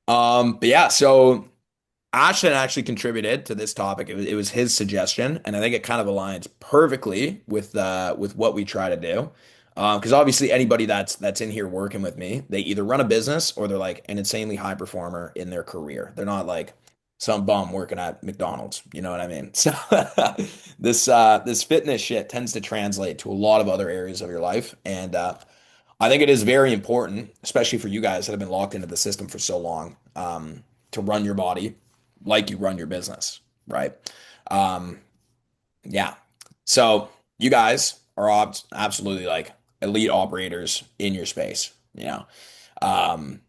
But yeah, so Ashton actually contributed to this topic. It was his suggestion, and I think it kind of aligns perfectly with what we try to do. Because obviously anybody that's in here working with me, they either run a business or they're like an insanely high performer in their career. They're not like some bum working at McDonald's. You know what I mean? So this fitness shit tends to translate to a lot of other areas of your life, and I think it is very important, especially for you guys that have been locked into the system for so long, to run your body like you run your business, right? Um, yeah. So you guys are absolutely like elite operators in your space. Um,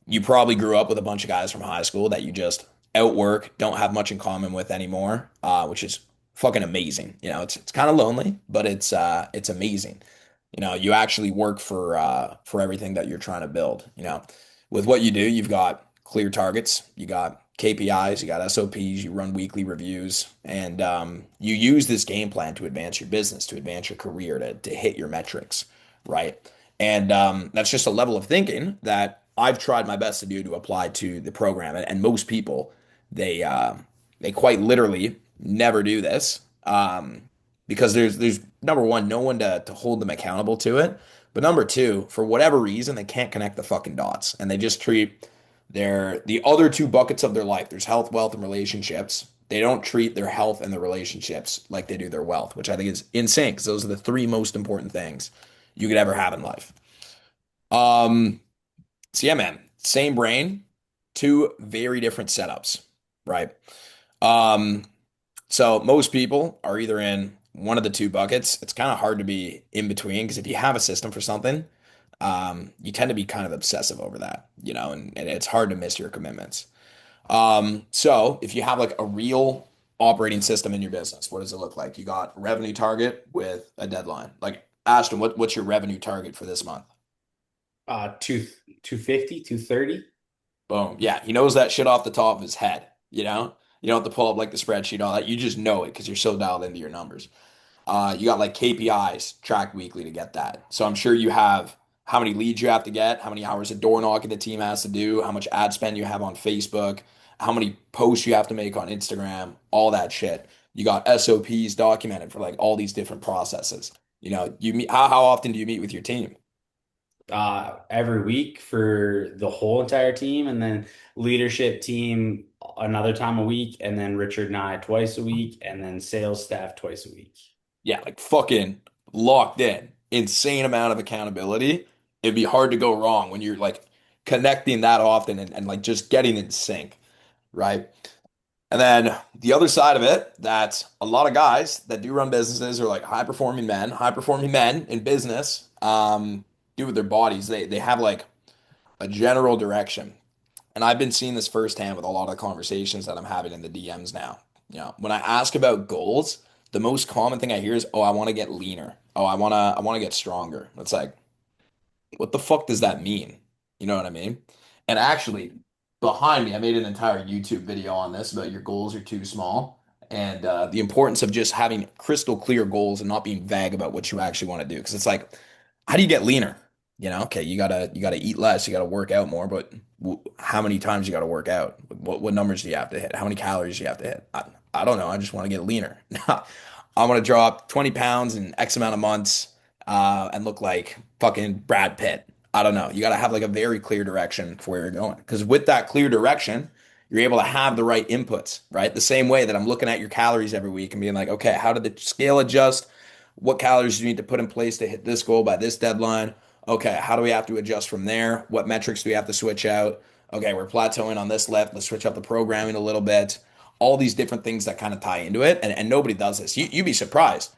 you probably grew up with a bunch of guys from high school that you just outwork, don't have much in common with anymore, which is fucking amazing. It's kind of lonely, but it's amazing. You actually work for everything that you're trying to build. With what you do, you've got clear targets, you got KPIs, you got SOPs, you run weekly reviews, and you use this game plan to advance your business, to advance your career, to hit your metrics, right? And that's just a level of thinking that I've tried my best to do to apply to the program. And most people, they uh, they quite literally never do this because there's number one, no one to hold them accountable to it. But number two, for whatever reason, they can't connect the fucking dots, and they just treat the other two buckets of their life. There's health, wealth, and relationships. They don't treat their health and their relationships like they do their wealth, which I think is insane because those are the three most important things you could ever have in life. Um, so yeah, man, same brain, two very different setups, right? Um, so most people are either in one of the two buckets. It's kind of hard to be in between because if you have a system for something, you tend to be kind of obsessive over that, and it's hard to miss your commitments. So if you have like a real operating system in your business, what does it look like? You got a revenue target with a deadline. Like Ashton, what's your revenue target for this month? Two 250, 230. Boom. Yeah, he knows that shit off the top of his head, You don't have to pull up like the spreadsheet, all that. You just know it because you're so dialed into your numbers. You got like KPIs tracked weekly to get that. So I'm sure you have how many leads you have to get, how many hours of door knocking the team has to do, how much ad spend you have on Facebook, how many posts you have to make on Instagram, all that shit. You got SOPs documented for like all these different processes. You meet how often do you meet with your team? Every week for the whole entire team, and then leadership team another time a week, and then Richard and I twice a week, and then sales staff twice a week. Yeah, like fucking locked in. Insane amount of accountability. It'd be hard to go wrong when you're like connecting that often and like just getting in sync, right? And then the other side of it, that a lot of guys that do run businesses are like high performing men in business, do with their bodies. They have like a general direction. And I've been seeing this firsthand with a lot of conversations that I'm having in the DMs now. When I ask about goals, the most common thing I hear is, "Oh, I want to get leaner. Oh, I want to get stronger." It's like, what the fuck does that mean? You know what I mean? And actually, behind me, I made an entire YouTube video on this about your goals are too small and the importance of just having crystal clear goals and not being vague about what you actually want to do. Because it's like, how do you get leaner? Okay, you gotta eat less, you gotta work out more, but how many times you gotta work out? What numbers do you have to hit? How many calories do you have to hit? I don't know. I just want to get leaner. I want to drop 20 pounds in X amount of months and look like fucking Brad Pitt. I don't know. You got to have like a very clear direction for where you're going. Because with that clear direction, you're able to have the right inputs, right? The same way that I'm looking at your calories every week and being like, okay, how did the scale adjust? What calories do you need to put in place to hit this goal by this deadline? Okay, how do we have to adjust from there? What metrics do we have to switch out? Okay, we're plateauing on this lift. Let's switch up the programming a little bit. All these different things that kind of tie into it. And nobody does this. You'd be surprised.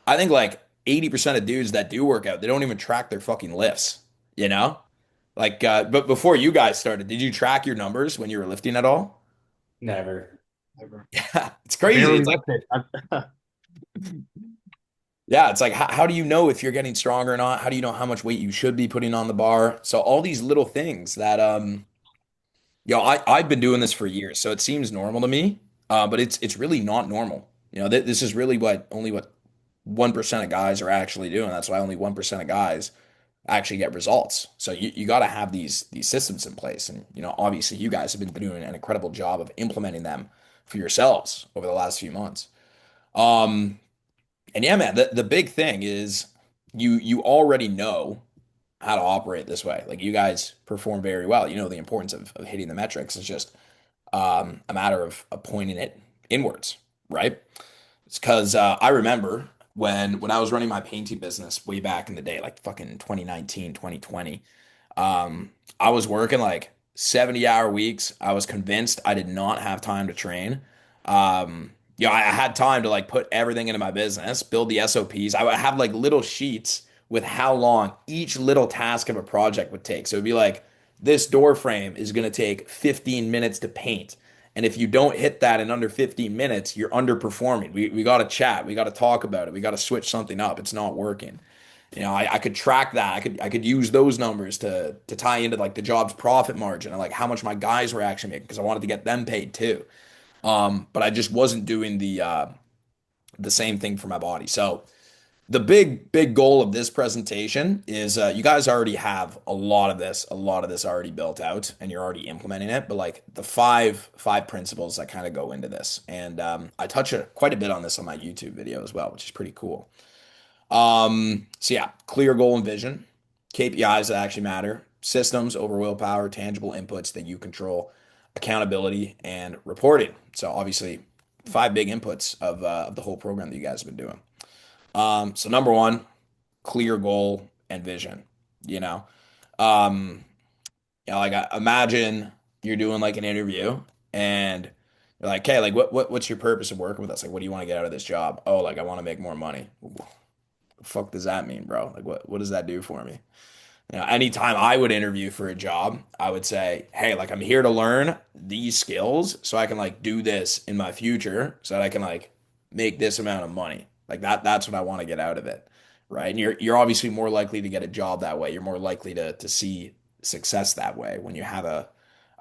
I think like 80% of dudes that do work out, they don't even track their fucking lifts, you know? But before you guys started, did you track your numbers when you were lifting at all? Never. Never. Yeah, it's I crazy. barely It's like, lift it. yeah, it's like, how do you know if you're getting stronger or not? How do you know how much weight you should be putting on the bar? So all these little things that, I've been doing this for years, so it seems normal to me, but it's really not normal. This is really what only what 1% of guys are actually doing. That's why only 1% of guys actually get results. So you got to have these systems in place. And obviously you guys have been doing an incredible job of implementing them for yourselves over the last few months. Um, and yeah, man, the big thing is you already know how to operate this way. Like you guys perform very well. You know the importance of hitting the metrics. It's just a matter of pointing it inwards, right? It's because I remember when I was running my painting business way back in the day, like fucking 2019, 2020. I was working like 70-hour weeks. I was convinced I did not have time to train. I had time to like put everything into my business, build the SOPs. I would have like little sheets with how long each little task of a project would take. So it'd be like, this door frame is going to take 15 minutes to paint. And if you don't hit that in under 15 minutes, you're underperforming. We got to chat. We got to talk about it. We got to switch something up. It's not working. I could track that. I could use those numbers to tie into like the job's profit margin and like how much my guys were actually making because I wanted to get them paid too. But I just wasn't doing the same thing for my body. So the big goal of this presentation is you guys already have a lot of this already built out, and you're already implementing it. But like the five principles that kind of go into this, and I touch quite a bit on this on my YouTube video as well, which is pretty cool. So yeah, clear goal and vision, KPIs that actually matter, systems over willpower, tangible inputs that you control, accountability, and reporting. So obviously, five big inputs of the whole program that you guys have been doing. So number one, clear goal and vision. You know, um, like imagine you're doing like an interview and you're like, okay, like what's your purpose of working with us? Like, what do you want to get out of this job? Oh, like I want to make more money. The fuck does that mean, bro? Like, what does that do for me? Anytime I would interview for a job, I would say, hey, like I'm here to learn these skills so I can like do this in my future so that I can like make this amount of money. Like that's what I want to get out of it. Right. And you're obviously more likely to get a job that way. You're more likely to see success that way when you have a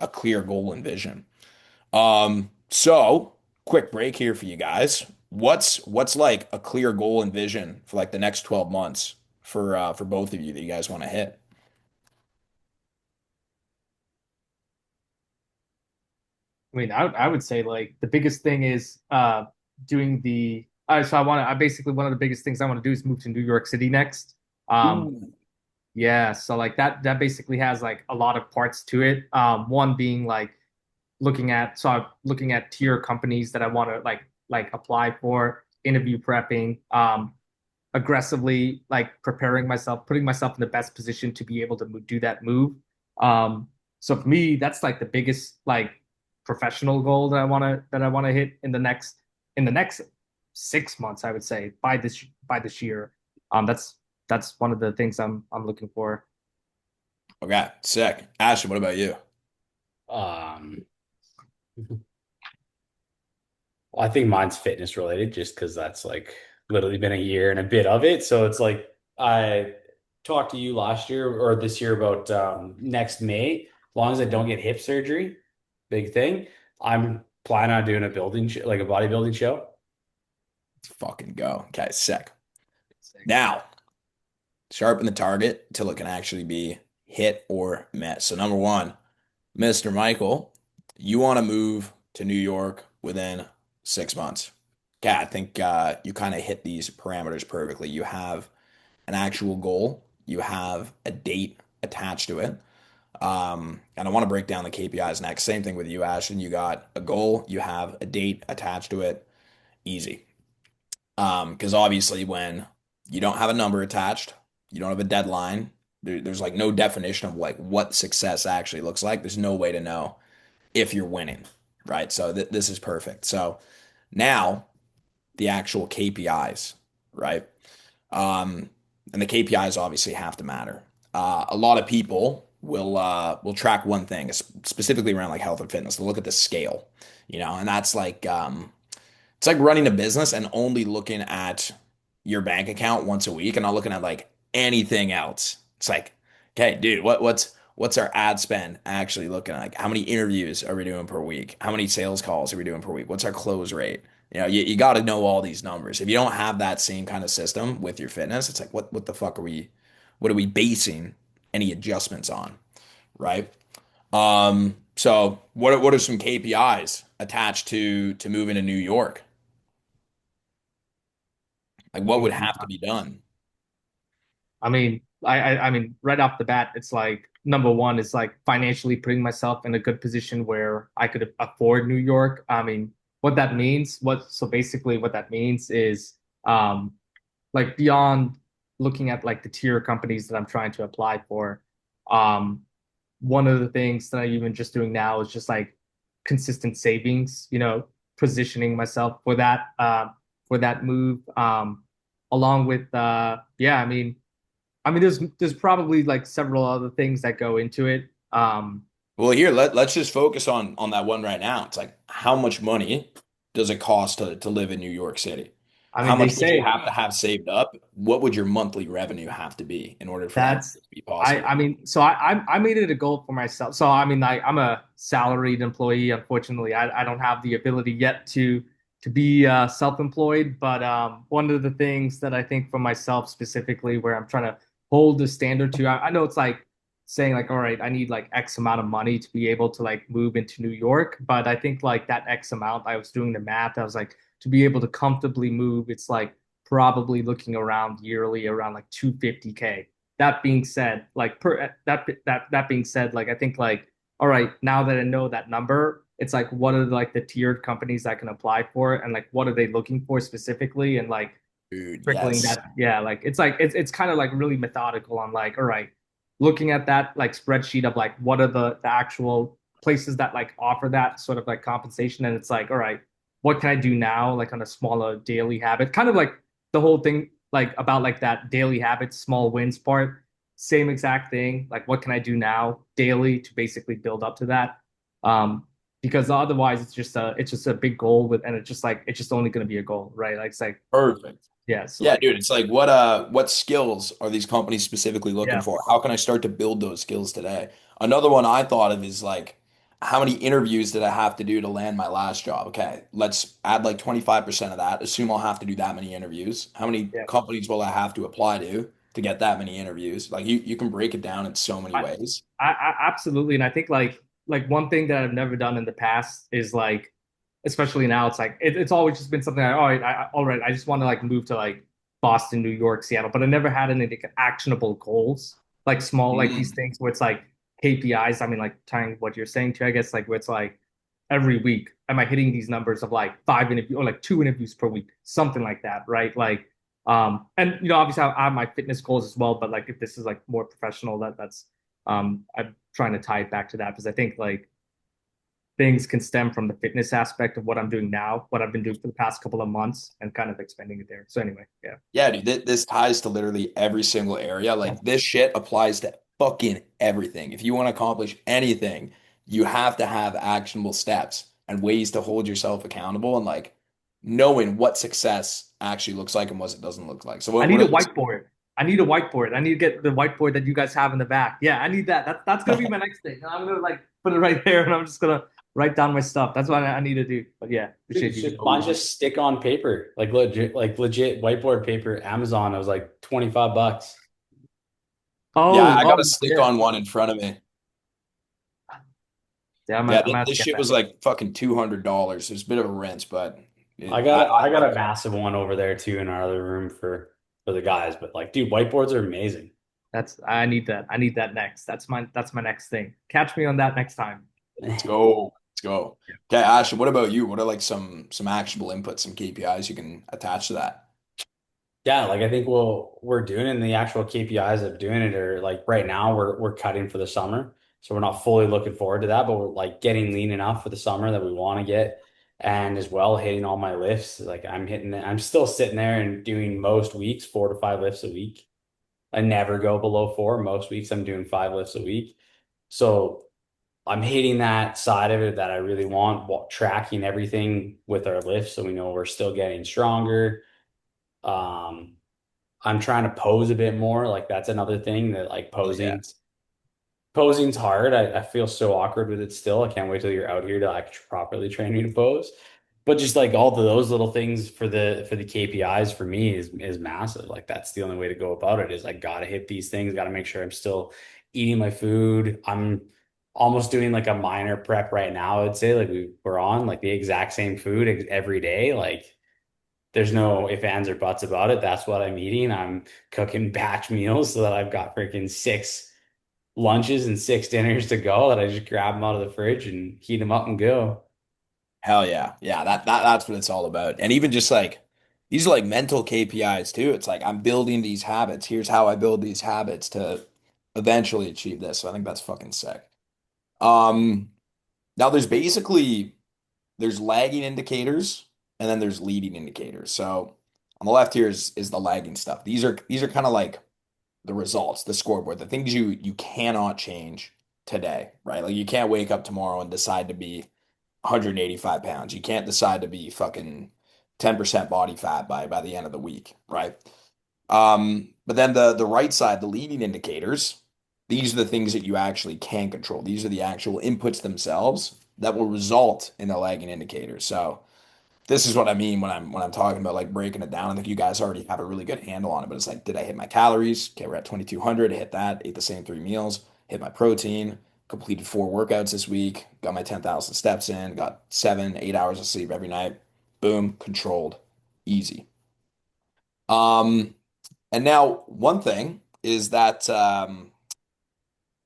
clear goal and vision. So quick break here for you guys. What's like a clear goal and vision for like the next 12 months for both of you that you guys want to hit? I mean, I would say like the biggest thing is doing the so I basically one of the biggest things I want to do is move to New York City next. Um Ooh. yeah, so like that basically has like a lot of parts to it. One being like I'm looking at tier companies that I want to like apply for, interview prepping, aggressively like preparing myself, putting myself in the best position to be able to do that move. So for me, that's like the biggest like professional goal that I want to hit in the next 6 months, I would say by this year. That's one of the things I'm looking for. Okay, sick. Ashton, what about you? Um, I think mine's fitness related just because that's like literally been a year and a bit of it. So it's like I talked to you last year or this year about next May. As long as I don't get hip surgery, big thing. I'm planning on doing a building sh like a bodybuilding show. Let's fucking go. Okay, sick. Now, sharpen the target till it can actually be hit or met. So number one, Mr. Michael, you want to move to New York within 6 months. Okay, I think you kind of hit these parameters perfectly. You have an actual goal, you have a date attached to it. And I want to break down the KPIs next. Same thing with you, Ashton. You got a goal, you have a date attached to it. Easy. Because obviously, when you don't have a number attached, you don't have a deadline. There's like no definition of like what success actually looks like. There's no way to know if you're winning, right? So this is perfect. So now the actual KPIs, right? Um, and the KPIs obviously have to matter. A lot of people will track one thing, specifically around like health and fitness. They'll look at the scale, and that's like it's like running a business and only looking at your bank account once a week and not looking at like anything else. It's like, okay, dude, what's our ad spend actually looking like? How many interviews are we doing per week? How many sales calls are we doing per week? What's our close rate? You got to know all these numbers. If you don't have that same kind of system with your fitness, it's like what the fuck what are we basing any adjustments on, right? So what are some KPIs attached to moving to New York? Like what would have to be done? I mean, I mean, right off the bat, it's like number one is like financially putting myself in a good position where I could afford New York. I mean, what that means, so basically what that means is um like beyond looking at like the tier companies that I'm trying to apply for, um one of the things that I'm even just doing now is just like consistent savings, positioning myself for that move. Along with yeah, I mean, there's probably like several other things that go into it. Well, here let's just focus on that one right now. It's like how much money does it cost to live in New York City? I How mean, they much would you say have to have saved up? What would your monthly revenue have to be in order for that that's to be I possible? mean, so I made it a goal for myself. So I mean, like I'm a salaried employee. Unfortunately, I don't have the ability yet to be self-employed. But one of the things that I think for myself specifically, where I'm trying to hold the standard to, I know it's like saying like, all right, I need like X amount of money to be able to like move into New York. But I think like that X amount, I was doing the math. I was like, to be able to comfortably move, it's like probably looking around yearly around like 250K. That being said, like that being said, like I think like all right, now that I know that number, it's like what are like the tiered companies I can apply for, and like what are they looking for specifically, and like Dude, trickling yes. that. Yeah, like it's kind of like really methodical on like all right, looking at that like spreadsheet of like what are the actual places that like offer that sort of like compensation, and it's like all right, what can I do now like on a smaller daily habit, kind of like the whole thing like about like that daily habits small wins part, same exact thing, like what can I do now daily to basically build up to that. Because otherwise it's just a big goal with, and it's just like it's just only going to be a goal, right? Like it's like Perfect. yeah, so Yeah, like dude, it's like what skills are these companies specifically looking yeah, for? How can I start to build those skills today? Another one I thought of is like how many interviews did I have to do to land my last job? Okay, let's add like 25% of that. Assume I'll have to do that many interviews. How many yeah. companies will I have to apply to get that many interviews? Like you can break it down in so many I, ways. I absolutely, and I think like one thing that I've never done in the past is like, especially now, it's like it's always just been something like, all right, I just want to like move to like Boston, New York, Seattle, but I never had any like, actionable goals, like small like these Mm. things where it's like KPIs. I mean, like tying what you're saying to, I guess, like where it's like every week, am I hitting these numbers of like 5 interviews or like 2 interviews per week, something like that, right? Like, and obviously I have my fitness goals as well, but like if this is like more professional, that's I'm trying to tie it back to that because I think like things can stem from the fitness aspect of what I'm doing now, what I've been doing for the past couple of months, and kind of expanding it there. So anyway, yeah. Yeah, dude, this ties to literally every single area. Yeah. Like this shit applies to fucking everything. If you want to accomplish anything, you have to have actionable steps and ways to hold yourself accountable and like knowing what success actually looks like and what it doesn't look like. So I what need a are those? whiteboard. I need a whiteboard. I need to get the whiteboard that you guys have in the back. Yeah, I need that. That's gonna be my next thing. And I'm gonna like put it right there, and I'm just gonna write down my stuff. That's what I need to do. But yeah, Dude, appreciate you. just a bunch of stick on paper, like legit whiteboard paper. Amazon, it was like 25 bucks. Yeah, Oh, I got a stick yeah. on one in front of me. Yeah, Yeah, I'm gonna have to this get shit that. was like fucking $200. It's a bit of a rinse, but I I got love a massive one over there too in our other room for the guys. But like, dude, whiteboards are amazing. That's I need that. I need that next. That's my next thing. Catch me on that next time. Let's go. Let's go. Okay, Ashton, what about you? What are like some actionable inputs, some KPIs you can attach to that? Yeah, like I think we're doing it, and the actual KPIs of doing it are like right now we're cutting for the summer. So we're not fully looking forward to that, but we're like getting lean enough for the summer that we want to get, and as well hitting all my lifts. Like I'm still sitting there and doing most weeks 4 to 5 lifts a week. I never go below four. Most weeks I'm doing 5 lifts a week. So I'm hitting that side of it that I really want, tracking everything with our lifts so we know we're still getting stronger. Um, I'm trying to pose a bit more. Like that's another thing that like Oh yeah. posing's hard. I feel so awkward with it still. I can't wait till you're out here to like properly train me to pose. But just like all of those little things for the KPIs for me is massive. Like that's the only way to go about it is I gotta hit these things, gotta make sure I'm still eating my food. I'm almost doing like a minor prep right now, I'd say. Like we're on like the exact same food every day. Like there's no if, ands, or buts about it. That's what I'm eating. I'm cooking batch meals so that I've got freaking six lunches and six dinners to go that I just grab them out of the fridge and heat them up and go. Hell yeah. Yeah, that's what it's all about. And even just like these are like mental KPIs too. It's like I'm building these habits. Here's how I build these habits to eventually achieve this. So I think that's fucking sick. Um, Now there's lagging indicators and then there's leading indicators. So on the left here is the lagging stuff. These are kind of like the results, the scoreboard, the things you cannot change today, right? Like you can't wake up tomorrow and decide to be 185 pounds. You can't decide to be fucking 10% body fat by the end of the week, right? But then the right side, the leading indicators, these are the things that you actually can control. These are the actual inputs themselves that will result in a lagging indicator. So this is what I mean when I'm talking about like breaking it down. I think you guys already have a really good handle on it, but it's like, did I hit my calories? Okay, we're at 2,200. Hit that. Ate the same three meals. Hit my protein. Completed four workouts this week. Got my 10,000 steps in. Got 7, 8 hours of sleep every night. Boom, controlled, easy. Um, and now one thing is that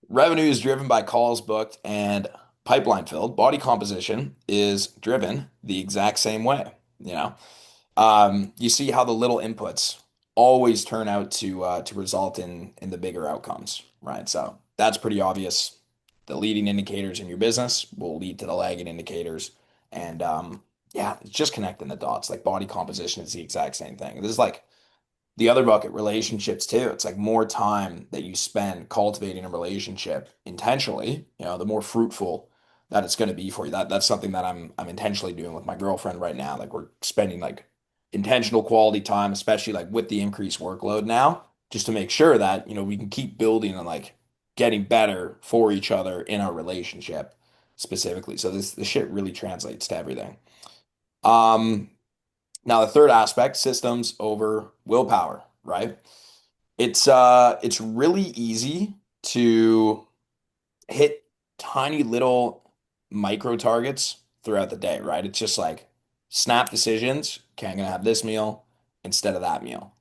revenue is driven by calls booked and pipeline filled. Body composition is driven the exact same way. You know, you see how the little inputs always turn out to result in the bigger outcomes, right? So that's pretty obvious. The leading indicators in your business will lead to the lagging indicators, and yeah, it's just connecting the dots. Like body composition is the exact same thing. This is like the other bucket, relationships too. It's like more time that you spend cultivating a relationship intentionally, the more fruitful that it's going to be for you. That's something that I'm intentionally doing with my girlfriend right now. Like we're spending like intentional quality time, especially like with the increased workload now, just to make sure that, we can keep building and like getting better for each other in our relationship specifically. So this shit really translates to everything. Um, Now the third aspect, systems over willpower, right? It's really easy to hit tiny little micro targets throughout the day, right? It's just like snap decisions. Okay, I'm gonna have this meal instead of that meal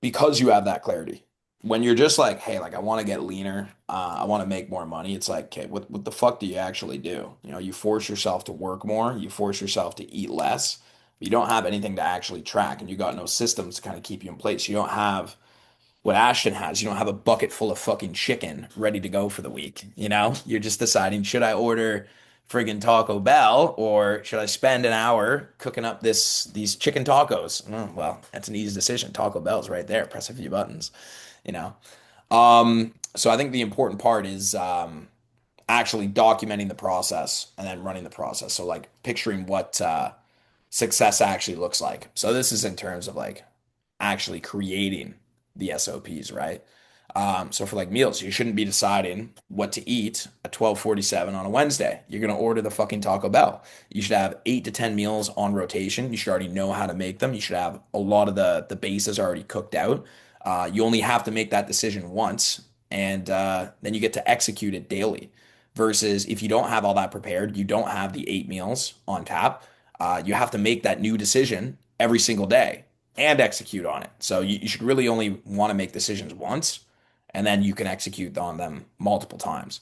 because you have that clarity. When you're just like, hey, like I want to get leaner, I want to make more money. It's like, okay, what the fuck do you actually do? You force yourself to work more, you force yourself to eat less. But you don't have anything to actually track, and you got no systems to kind of keep you in place. You don't have what Ashton has. You don't have a bucket full of fucking chicken ready to go for the week. You're just deciding, should I order friggin' Taco Bell or should I spend an hour cooking up these chicken tacos? Oh, well, that's an easy decision. Taco Bell's right there. Press a few buttons, you know. So I think the important part is actually documenting the process and then running the process. So like picturing what success actually looks like. So this is in terms of like actually creating the SOPs, right? So for like meals, you shouldn't be deciding what to eat at 12:47 on a Wednesday. You're gonna order the fucking Taco Bell. You should have 8 to 10 meals on rotation. You should already know how to make them. You should have a lot of the bases already cooked out. You only have to make that decision once, and then you get to execute it daily. Versus if you don't have all that prepared, you don't have the 8 meals on tap. You have to make that new decision every single day and execute on it. So you should really only want to make decisions once, and then you can execute on them multiple times.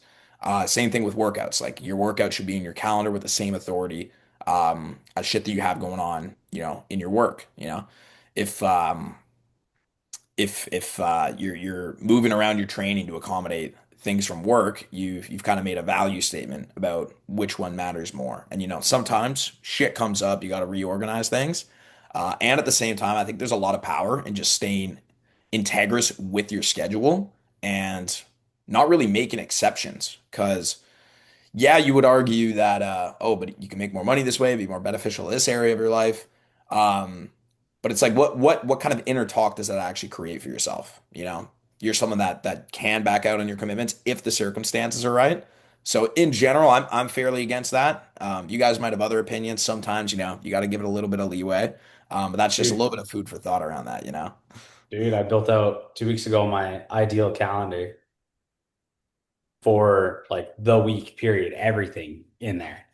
Same thing with workouts. Like your workout should be in your calendar with the same authority as shit that you have going on, in your work. If you're moving around your training to accommodate things from work, you've kind of made a value statement about which one matters more. And sometimes shit comes up, you got to reorganize things. And at the same time, I think there's a lot of power in just staying integrous with your schedule and not really making exceptions. Because yeah, you would argue that oh, but you can make more money this way, be more beneficial to this area of your life. Um, but it's like what kind of inner talk does that actually create for yourself? You're someone that can back out on your commitments if the circumstances are right, So in general, I'm fairly against that. You guys might have other opinions. Sometimes, you got to give it a little bit of leeway. But that's just a little Dude, bit of food for thought around that, dude, I built out 2 weeks ago my ideal calendar for like the week period, everything in there.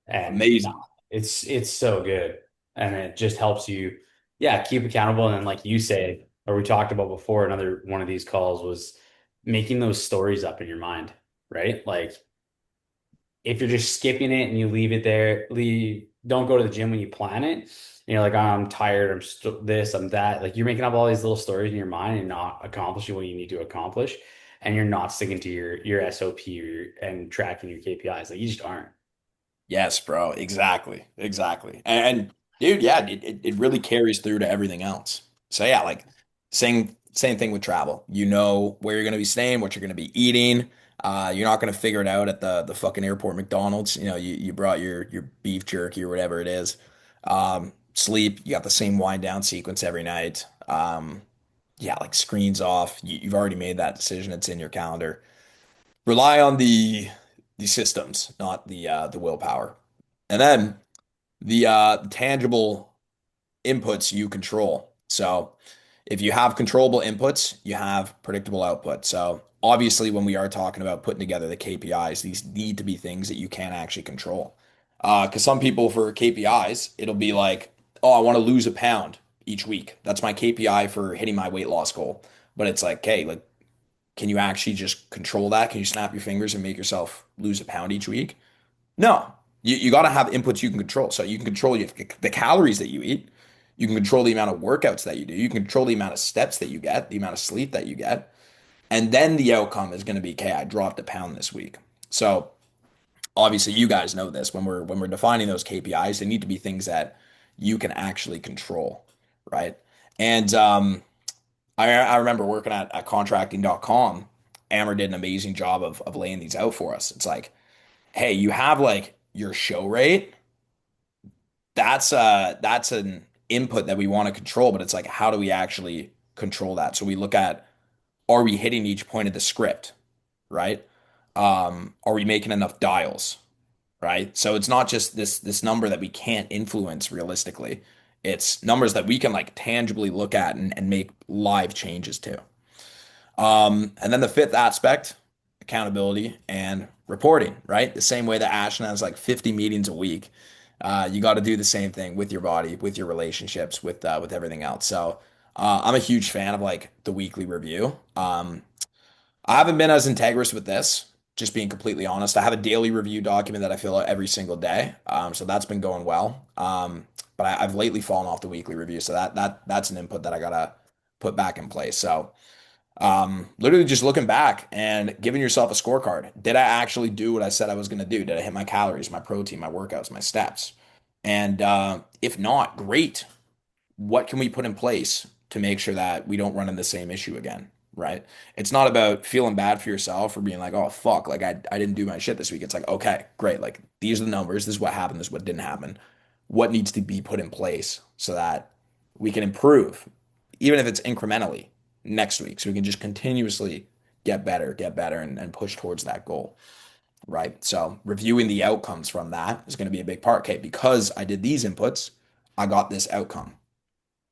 And no, Amazing. it's so good. And it just helps you, yeah, keep accountable. And then like you say, or we talked about before, another one of these calls was making those stories up in your mind, right? Like if you're just skipping it and you leave it there, don't go to the gym when you plan it. And you're like, oh, I'm tired, this, I'm that. Like you're making up all these little stories in your mind and not accomplishing what you need to accomplish. And you're not sticking to your SOP and tracking your KPIs. Like you just aren't. Yes, bro. Exactly. Exactly. And dude, yeah, it really carries through to everything else. So yeah, like same thing with travel. You know where you're gonna be staying, what you're gonna be eating. You're not gonna figure it out at the fucking airport McDonald's. You brought your beef jerky or whatever it is. Sleep, you got the same wind down sequence every night. Yeah, like screens off. You've already made that decision. It's in your calendar. Rely on the systems, not the willpower. And then the tangible inputs you control. So if you have controllable inputs, you have predictable output. So obviously, when we are talking about putting together the KPIs, these need to be things that you can actually control. Because some people for KPIs, it'll be like, oh, I want to lose a pound each week. That's my KPI for hitting my weight loss goal. But it's like, hey, like, can you actually just control that? Can you snap your fingers and make yourself lose a pound each week? No, you got to have inputs you can control. So you can control the calories that you eat. You can control the amount of workouts that you do. You can control the amount of steps that you get, the amount of sleep that you get. And then the outcome is going to be, okay, I dropped a pound this week. So obviously you guys know this when we're defining those KPIs, they need to be things that you can actually control, right? And I remember working at contracting.com. Amber did an amazing job of laying these out for us. It's like, hey, you have like your show rate. That's an input that we want to control, but it's like, how do we actually control that? So we look at, are we hitting each point of the script, right? Are we making enough dials, right? So it's not just this number that we can't influence realistically. It's numbers that we can like tangibly look at and make live changes to. And then the fifth aspect, accountability and reporting, right? The same way that Ashton has like 50 meetings a week. You got to do the same thing with your body, with your relationships, with everything else. So I'm a huge fan of like the weekly review. I haven't been as integrous with this, just being completely honest. I have a daily review document that I fill out every single day. So that's been going well. But I've lately fallen off the weekly review. So that's an input that I gotta put back in place. So literally just looking back and giving yourself a scorecard. Did I actually do what I said I was going to do? Did I hit my calories, my protein, my workouts, my steps? And if not, great. What can we put in place to make sure that we don't run into the same issue again? Right? It's not about feeling bad for yourself or being like, oh, fuck, like I didn't do my shit this week. It's like, okay, great. Like these are the numbers. This is what happened. This is what didn't happen. What needs to be put in place so that we can improve, even if it's incrementally next week. So we can just continuously get better, and push towards that goal. Right. So reviewing the outcomes from that is going to be a big part. Okay, because I did these inputs, I got this outcome.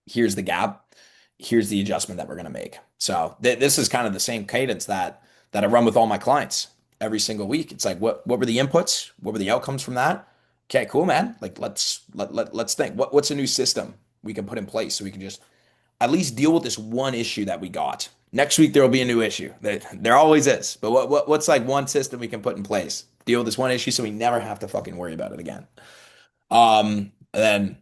Here's the gap. Here's the adjustment that we're going to make. So this is kind of the same cadence that I run with all my clients every single week. It's like, what were the inputs? What were the outcomes from that? Okay, cool, man. Like let's think. What's a new system we can put in place so we can just at least deal with this one issue that we got. Next week there will be a new issue. There always is. But what's like one system we can put in place? Deal with this one issue so we never have to fucking worry about it again. And then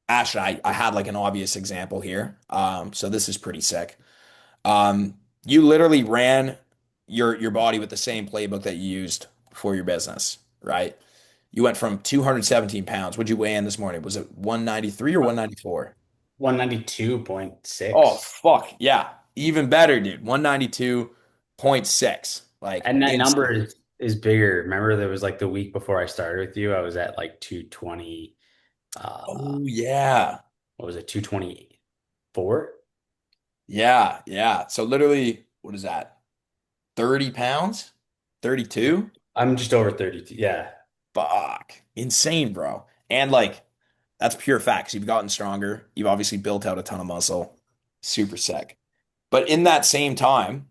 Ash and I had like an obvious example here. So this is pretty sick. You literally ran your body with the same playbook that you used for your business, right? You went from 217 pounds. What'd you weigh in this morning? Was it 193 or 194? 192.6. Oh, fuck. Yeah. Even better, dude. 192.6. Like And that number insane. is bigger. Remember, there was like the week before I started with you, I was at like 220. Oh, yeah. What was it, 224? Yeah. Yeah. So literally, what is that? 30 pounds? 32? I'm just over 32. Yeah. Fuck. Insane, bro. And like that's pure facts. You've gotten stronger. You've obviously built out a ton of muscle. Super sick. But in that same time,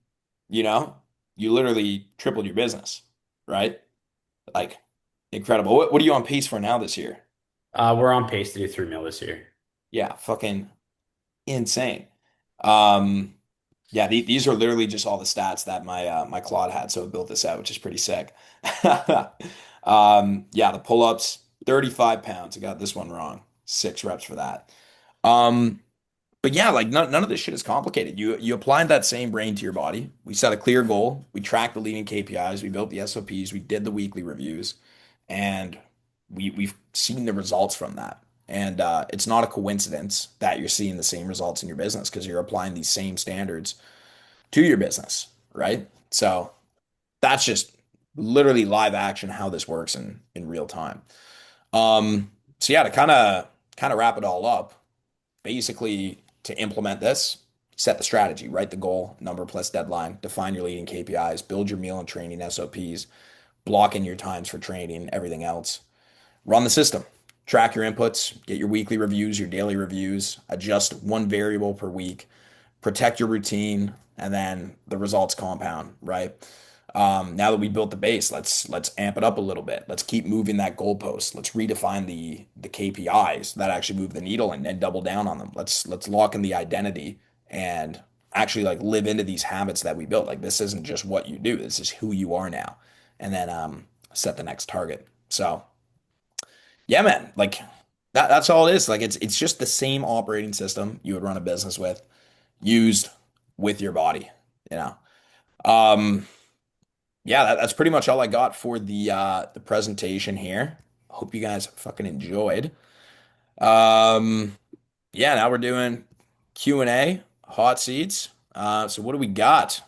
you know, you literally tripled your business, right? Like incredible. What are you on pace for now this year? We're on pace to do 3 mil this year. Yeah, fucking insane. Um, yeah, these are literally just all the stats that my Claude had, so it built this out, which is pretty sick. Yeah, the pull-ups, 35 pounds. I got this one wrong. 6 reps for that. Um, but yeah, like none of this shit is complicated. You applied that same brain to your body. We set a clear goal. We tracked the leading KPIs. We built the SOPs. We did the weekly reviews, and we've seen the results from that. And it's not a coincidence that you're seeing the same results in your business because you're applying these same standards to your business, right? So that's just literally live action how this works in real time. So yeah, to kind of wrap it all up, basically to implement this, set the strategy, write the goal, number plus deadline, define your leading KPIs, build your meal and training SOPs, block in your times for training, everything else. Run the system. Track your inputs, get your weekly reviews, your daily reviews, adjust one variable per week, protect your routine, and then the results compound, right? Now that we built the base, let's amp it up a little bit. Let's keep moving that goalpost. Let's redefine the KPIs that actually move the needle and double down on them. Let's lock in the identity and actually like live into these habits that we built. Like this isn't just what you do. This is who you are now. And then set the next target. So yeah, man, like that's all it is. Like it's just the same operating system you would run a business with, used with your body, you know. Um, yeah, that's pretty much all I got for the presentation here. Hope you guys fucking enjoyed. Um, yeah, now we're doing Q&A, hot seats. So what do we got?